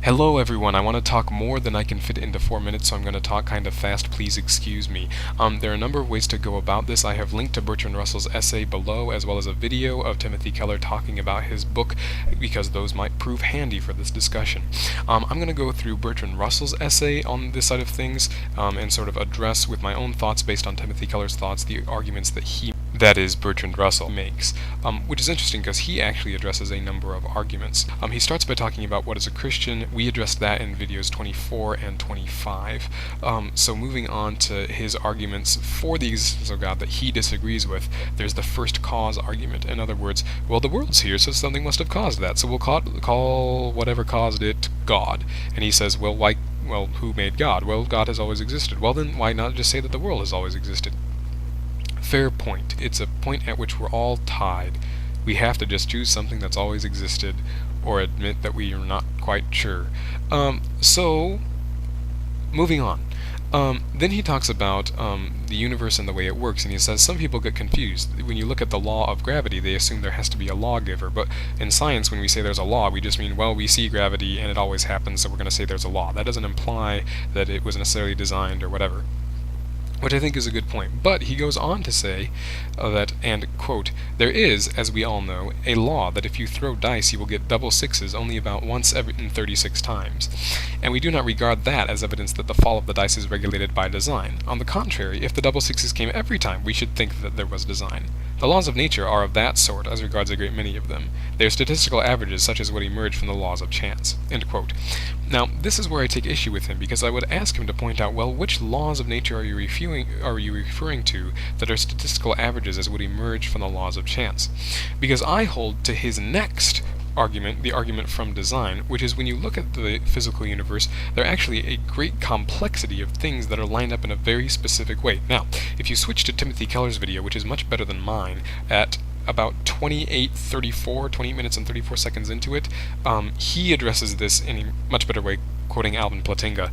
Hello everyone, I want to talk more than I can fit into 4 minutes, so I'm going to talk kind of fast, please excuse me. There are a number of ways to go about this. I have linked to Bertrand Russell's essay below, as well as a video of Timothy Keller talking about his book, because those might prove handy for this discussion. I'm going to go through Bertrand Russell's essay on this side of things, and sort of address with my own thoughts based on Timothy Keller's thoughts, the arguments that is, Bertrand Russell makes, which is interesting because he actually addresses a number of arguments. He starts by talking about what is a Christian. We addressed that in videos 24 and 25. So moving on to his arguments for the existence of God that he disagrees with, there's the first cause argument. In other words, well, the world's here, so something must have caused that, so we'll call whatever caused it God. And he says, well, who made God? Well, God has always existed. Well, then why not just say that the world has always existed? Fair point. It's a point at which we're all tied. We have to just choose something that's always existed, or admit that we are not quite sure. So, moving on. Then he talks about the universe and the way it works, and he says some people get confused. When you look at the law of gravity, they assume there has to be a lawgiver, but in science, when we say there's a law, we just mean, well, we see gravity and it always happens, so we're going to say there's a law. That doesn't imply that it was necessarily designed or whatever, which I think is a good point. But he goes on to say that, and quote, there is, as we all know, a law that if you throw dice you will get double sixes only about once in 36 times. And we do not regard that as evidence that the fall of the dice is regulated by design. On the contrary, if the double sixes came every time, we should think that there was design. The laws of nature are of that sort, as regards a great many of them. They are statistical averages such as would emerge from the laws of chance. End quote. Now, this is where I take issue with him, because I would ask him to point out, well, which laws of nature are you referring to that are statistical averages as would emerge from the laws of chance? Because I hold to his next argument, the argument from design, which is when you look at the physical universe, there are actually a great complexity of things that are lined up in a very specific way. Now, if you switch to Timothy Keller's video, which is much better than mine, at about 28 minutes and 34 seconds into it, he addresses this in a much better way, quoting Alvin Platinga,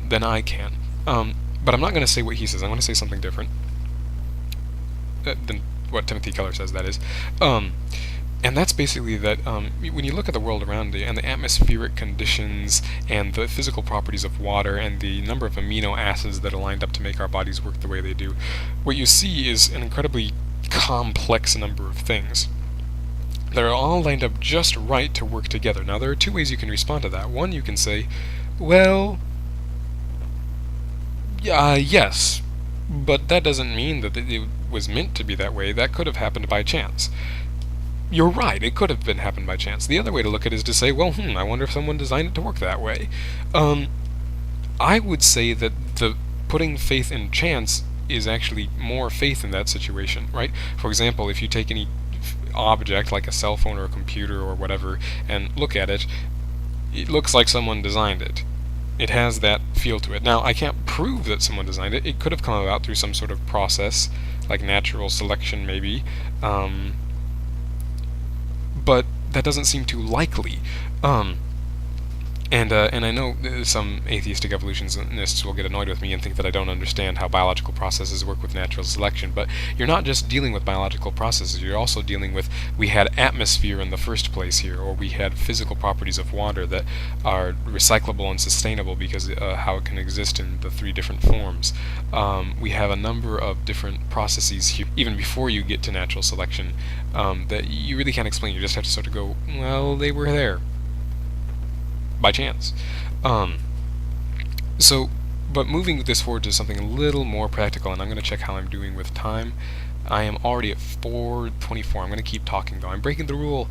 than I can. But I'm not going to say what he says. I'm going to say something different than what Timothy Keller says, that is. And that's basically that when you look at the world around you and the atmospheric conditions and the physical properties of water and the number of amino acids that are lined up to make our bodies work the way they do, what you see is an incredibly complex number of things that are all lined up just right to work together. Now, there are two ways you can respond to that. One, you can say, well, yes, but that doesn't mean that it was meant to be that way. That could have happened by chance. You're right, it could have happened by chance. The other way to look at it is to say, well, I wonder if someone designed it to work that way. I would say that the putting faith in chance is actually more faith in that situation, right? For example, if you take any object like a cell phone or a computer or whatever and look at it, it looks like someone designed it. It has that feel to it. Now, I can't prove that someone designed it. It could have come about through some sort of process, like natural selection maybe, but that doesn't seem too likely. And I know some atheistic evolutionists will get annoyed with me and think that I don't understand how biological processes work with natural selection, but you're not just dealing with biological processes, you're also dealing with, we had atmosphere in the first place here, or we had physical properties of water that are recyclable and sustainable because how it can exist in the three different forms. We have a number of different processes here, even before you get to natural selection, that you really can't explain. You just have to sort of go, well, they were there by chance. But moving this forward to something a little more practical, and I'm going to check how I'm doing with time. I am already at 4:24. I'm going to keep talking though. I'm breaking the rule.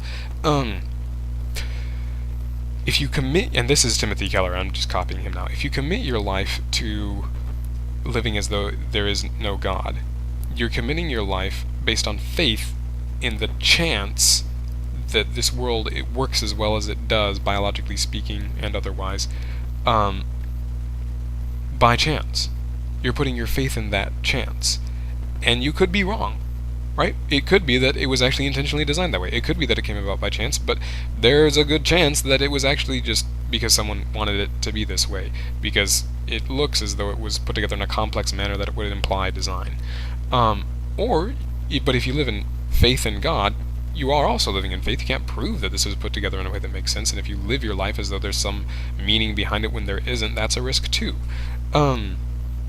If you commit, and this is Timothy Keller, I'm just copying him now. If you commit your life to living as though there is no God, you're committing your life based on faith in the chance that this world, it works as well as it does, biologically speaking and otherwise, by chance. You're putting your faith in that chance. And you could be wrong, right? It could be that it was actually intentionally designed that way. It could be that it came about by chance, but there's a good chance that it was actually just because someone wanted it to be this way, because it looks as though it was put together in a complex manner that it would imply design. But if you live in faith in God, you are also living in faith. You can't prove that this is put together in a way that makes sense, and if you live your life as though there's some meaning behind it when there isn't, that's a risk too.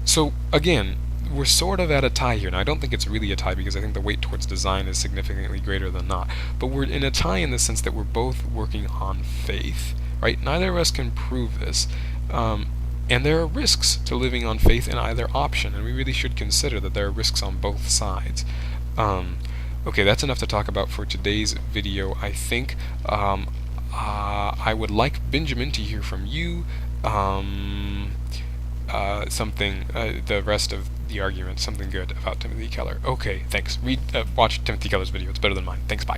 So again, we're sort of at a tie here. Now, I don't think it's really a tie because I think the weight towards design is significantly greater than not. But we're in a tie in the sense that we're both working on faith, right? Neither of us can prove this. And there are risks to living on faith in either option, and we really should consider that there are risks on both sides. Okay, that's enough to talk about for today's video, I think. I would like Benjamin to hear from you. The rest of the argument, something good about Timothy Keller. Okay, thanks. Watch Timothy Keller's video. It's better than mine. Thanks, bye.